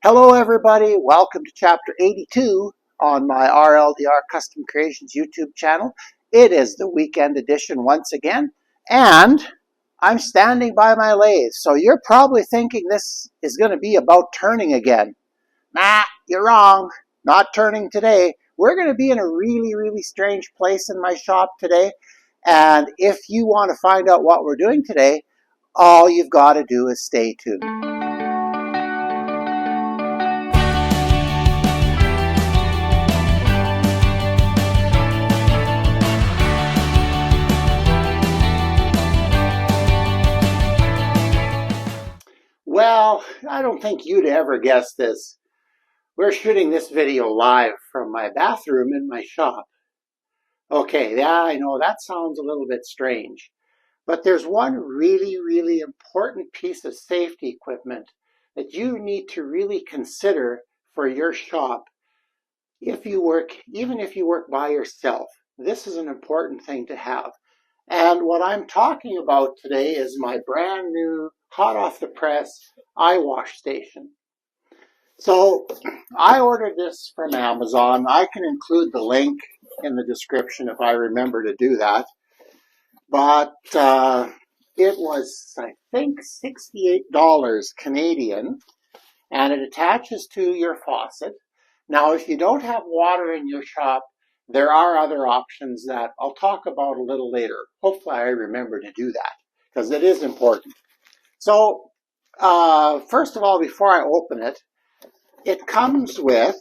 Hello everybody, welcome to chapter 82 on my RLDR Custom Creations YouTube channel. It is the weekend edition once again, and I'm standing by my lathe. So you're probably thinking this is going to be about turning again. Nah, you're wrong. Not turning today. We're going to be in a really strange place in my shop today, and if you want to find out what we're doing today, all you've got to do is stay tuned. Well, I don't think you'd ever guess this. We're shooting this video live from my bathroom in my shop. Okay, yeah, I know that sounds a little bit strange, but there's one really important piece of safety equipment that you need to really consider for your shop even if you work by yourself. This is an important thing to have. And what I'm talking about today is my brand new hot off the press eye wash station. So I ordered this from Amazon. I can include the link in the description if I remember to do that. But it was, I think, $68 Canadian, and it attaches to your faucet. Now, if you don't have water in your shop, there are other options that I'll talk about a little later. Hopefully I remember to do that, because it is important. So, first of all, before I open it, it comes with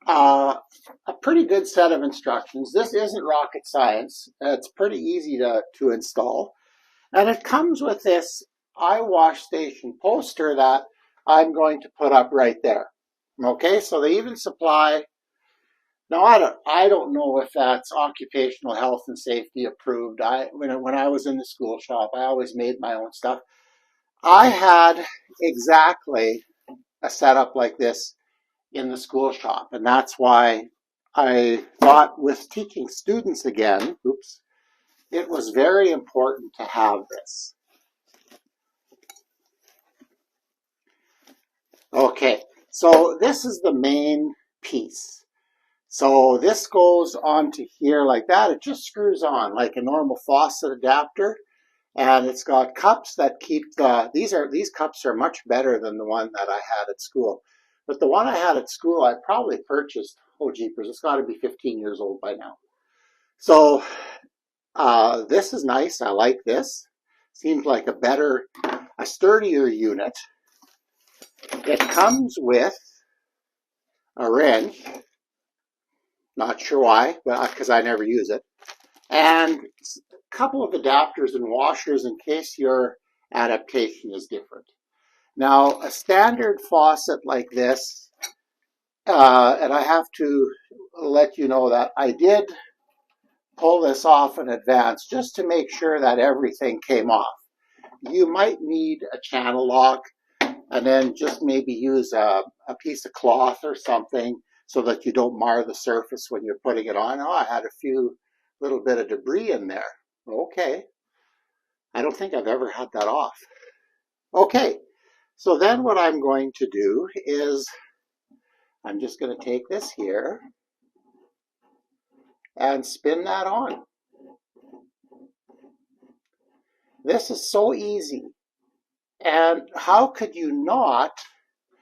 a pretty good set of instructions. This isn't rocket science. It's pretty easy to install. And it comes with this eye wash station poster that I'm going to put up right there. Okay, so they even supply. Now, I don't know if that's occupational health and safety approved. When I was in the school shop, I always made my own stuff. I had exactly a setup like this in the school shop, and that's why I thought with teaching students again, it was very important to have this. Okay, so this is the main piece. So this goes onto here like that. It just screws on like a normal faucet adapter, and it's got cups that keep these cups are much better than the one that I had at school. But the one I had at school, I probably purchased, oh jeepers, it's got to be 15 years old by now. So this is nice. I like this. Seems like a sturdier unit. It comes with a wrench. Not sure why, but because I never use it. And a couple of adapters and washers in case your adaptation is different. Now, a standard faucet like this, and I have to let you know that I did pull this off in advance just to make sure that everything came off. You might need a channel lock and then just maybe use a piece of cloth or something so that you don't mar the surface when you're putting it on. Oh, I had a little bit of debris in there. Okay. I don't think I've ever had that off. Okay. So then what I'm going to do is I'm just going to take this here and spin that on. This is so easy. And how could you not?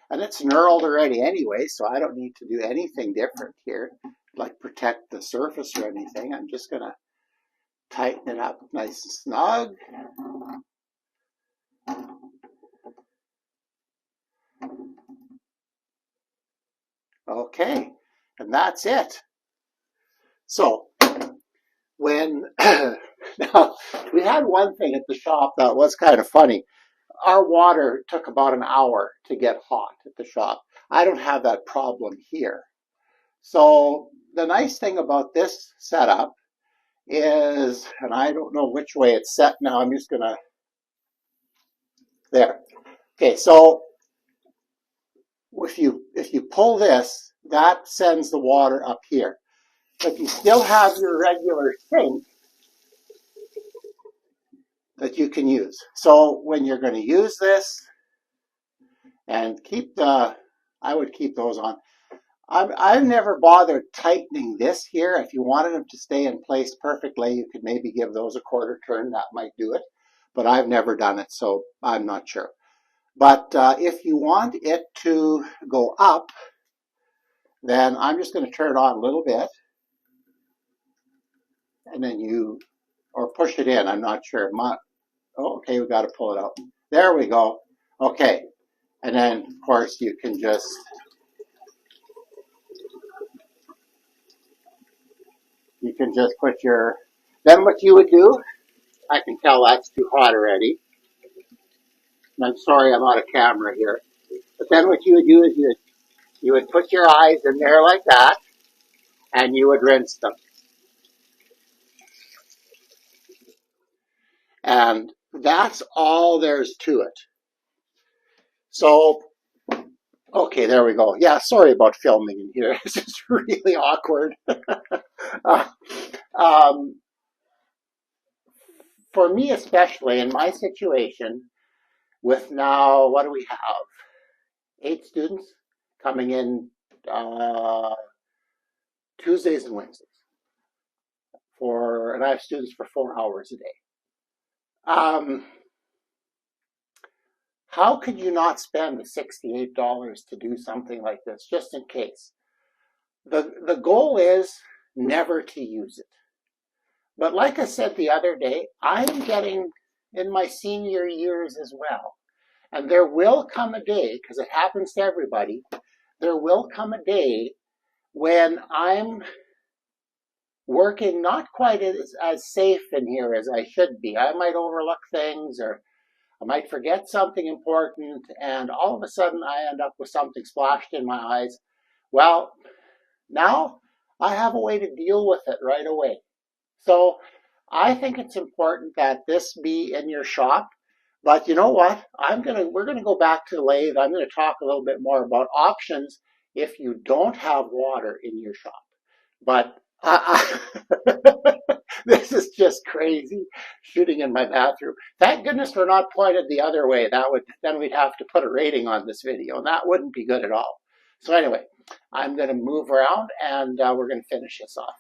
And it's knurled already anyway, so I don't need to do anything different here, like protect the surface or anything. I'm just going to tighten it up nice and snug. Okay, and that's it. So, now, we had one thing at the shop that was kind of funny. Our water took about an hour to get hot at the shop. I don't have that problem here. So the nice thing about this setup is, and I don't know which way it's set now, I'm just gonna, there. Okay, so if you pull this, that sends the water up here. But you still have your regular sink that you can use. So when you're going to use this, and I would keep those on. I've never bothered tightening this here. If you wanted them to stay in place perfectly, you could maybe give those a quarter turn. That might do it. But I've never done it, so I'm not sure. But if you want it to go up, then I'm just going to turn it on a little bit. And then or push it in. I'm not sure. Okay, we got to pull it out. There we go. Okay. And then, of course, you can just put then what you would do, I can tell that's too hot already. And I'm sorry I'm out of camera here. But then what you would do is you would put your eyes in there like that, and you would rinse them. And that's all there's to it. So, okay, there we go. Yeah, sorry about filming in here. It's just really awkward. For me especially, in my situation, with now, what do we have? 8 students coming in Tuesdays and Wednesdays. And I have students for 4 hours a day. How could you not spend the $68 to do something like this, just in case? The goal is never to use it. But like I said the other day, I'm getting in my senior years as well. And there will come a day, because it happens to everybody, there will come a day when I'm working not quite as safe in here as I should be. I might overlook things, or I might forget something important, and all of a sudden I end up with something splashed in my eyes. Well, now I have a way to deal with it right away. So I think it's important that this be in your shop. But you know what? We're gonna go back to the lathe. I'm gonna talk a little bit more about options if you don't have water in your shop. But this is just crazy, shooting in my bathroom. Thank goodness we're not pointed the other way. Then we'd have to put a rating on this video, and that wouldn't be good at all. So anyway, I'm going to move around, and we're going to finish this off.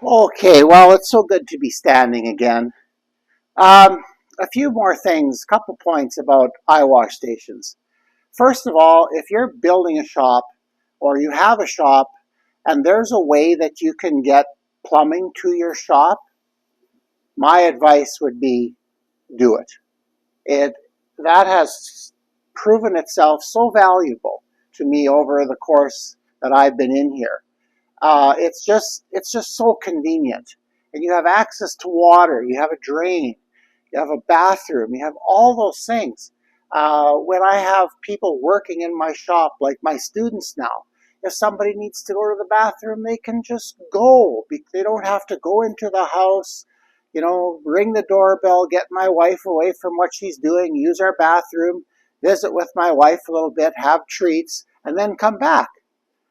Okay, well, it's so good to be standing again. A few more things, a couple points about eyewash stations. First of all, if you're building a shop or you have a shop and there's a way that you can get plumbing to your shop, my advice would be do it. That has proven itself so valuable to me over the course that I've been in here. It's just so convenient. And you have access to water, you have a drain, you have a bathroom, you have all those things. When I have people working in my shop, like my students now, if somebody needs to go to the bathroom, they can just go. They don't have to go into the house, ring the doorbell, get my wife away from what she's doing, use our bathroom, visit with my wife a little bit, have treats, and then come back.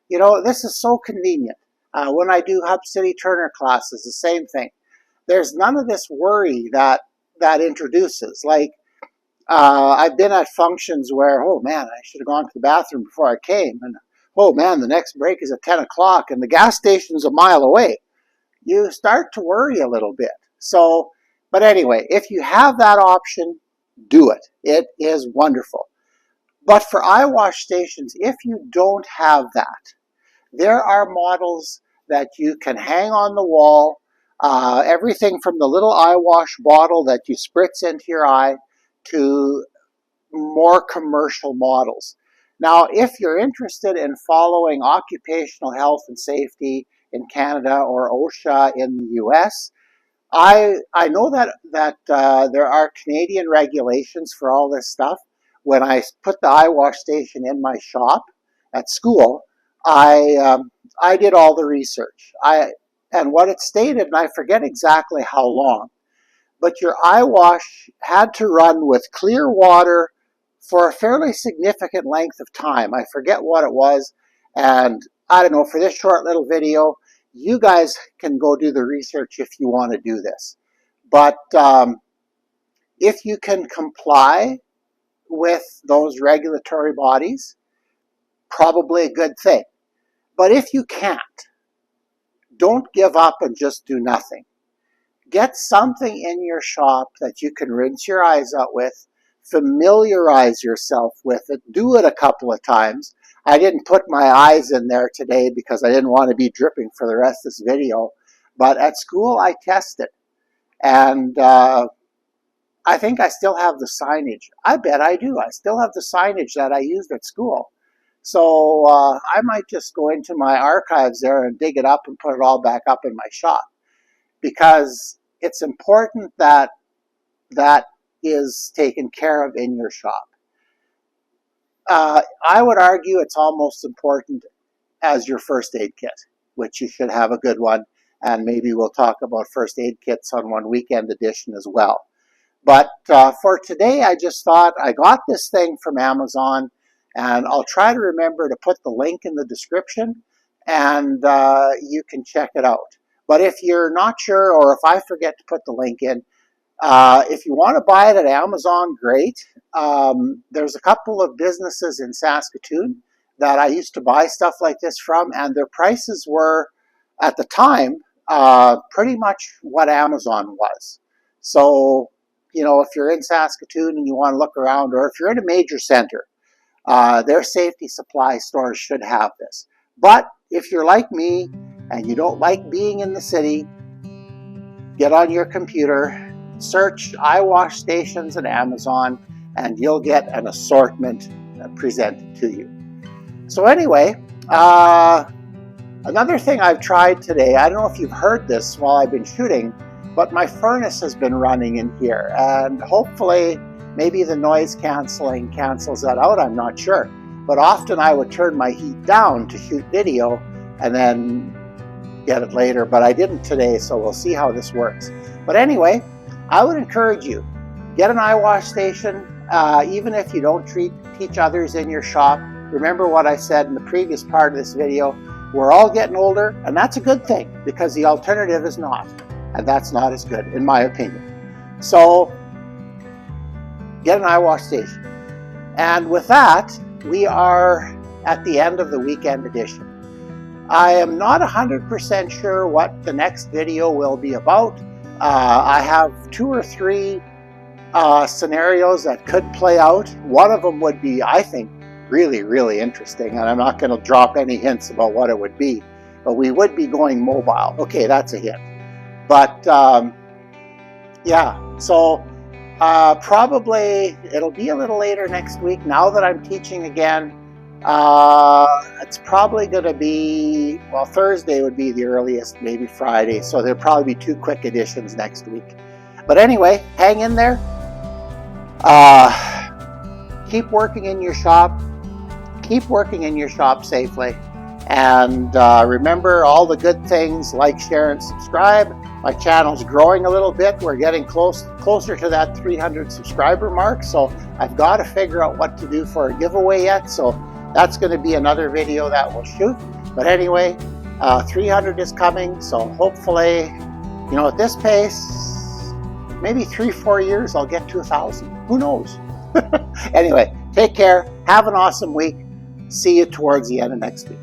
This is so convenient. When I do Hub City Turner classes, the same thing. There's none of this worry that introduces. Like, I've been at functions where, oh man, I should have gone to the bathroom before I came. And oh man, the next break is at 10 o'clock and the gas station's a mile away. You start to worry a little bit. So, but anyway, if you have that option, do it. It is wonderful. But for eyewash stations, if you don't have that, there are models that you can hang on the wall, everything from the little eyewash bottle that you spritz into your eye to more commercial models. Now, if you're interested in following occupational health and safety in Canada or OSHA in the US, I know that there are Canadian regulations for all this stuff. When I put the eyewash station in my shop at school, I did all the research. And what it stated, and I forget exactly how long, but your eyewash had to run with clear water for a fairly significant length of time. I forget what it was, and I don't know, for this short little video, you guys can go do the research if you want to do this. But if you can comply with those regulatory bodies, probably a good thing. But if you can't, don't give up and just do nothing. Get something in your shop that you can rinse your eyes out with, familiarize yourself with it, do it a couple of times. I didn't put my eyes in there today because I didn't want to be dripping for the rest of this video, but at school I tested, and I think I still have the signage. I bet I do. I still have the signage that I used at school. So I might just go into my archives there and dig it up and put it all back up in my shop, because it's important that that is taken care of in your shop. I would argue it's almost important as your first aid kit, which you should have a good one, and maybe we'll talk about first aid kits on one weekend edition as well. But for today, I just thought I got this thing from Amazon, and I'll try to remember to put the link in the description, and you can check it out. But if you're not sure, or if I forget to put the link in, if you want to buy it at Amazon, great. There's a couple of businesses in Saskatoon that I used to buy stuff like this from, and their prices were, at the time, pretty much what Amazon was. So, you know, if you're in Saskatoon and you want to look around, or if you're in a major center, their safety supply stores should have this. But if you're like me and you don't like being in the city, get on your computer, search eye wash stations at Amazon, and you'll get an assortment presented to you. So anyway, another thing I've tried today, I don't know if you've heard this while I've been shooting, but my furnace has been running in here, and hopefully maybe the noise canceling cancels that out, I'm not sure. But often I would turn my heat down to shoot video and then get it later, but I didn't today, so we'll see how this works. But anyway, I would encourage you, get an eye wash station, even if you don't teach others in your shop. Remember what I said in the previous part of this video, we're all getting older, and that's a good thing, because the alternative is not, and that's not as good, in my opinion. So, get an eye wash station. And with that, we are at the end of the weekend edition. I am not 100% sure what the next video will be about. I have 2 or 3 scenarios that could play out. One of them would be, I think, really, really interesting, and I'm not going to drop any hints about what it would be, but we would be going mobile. Okay, that's a hint. But yeah, so probably it'll be a little later next week. Now that I'm teaching again, it's probably going to be, well, Thursday would be the earliest, maybe Friday, so there'll probably be 2 quick editions next week. But anyway, hang in there. Keep working in your shop. Keep working in your shop safely. And remember all the good things, like, share, and subscribe. My channel's growing a little bit. We're getting closer to that 300 subscriber mark, so I've got to figure out what to do for a giveaway yet, so that's going to be another video that we'll shoot. But anyway, 300 is coming, so hopefully, you know, at this pace, maybe 3-4 years I'll get to 1,000. Who knows? Anyway, take care. Have an awesome week. See you towards the end of next week.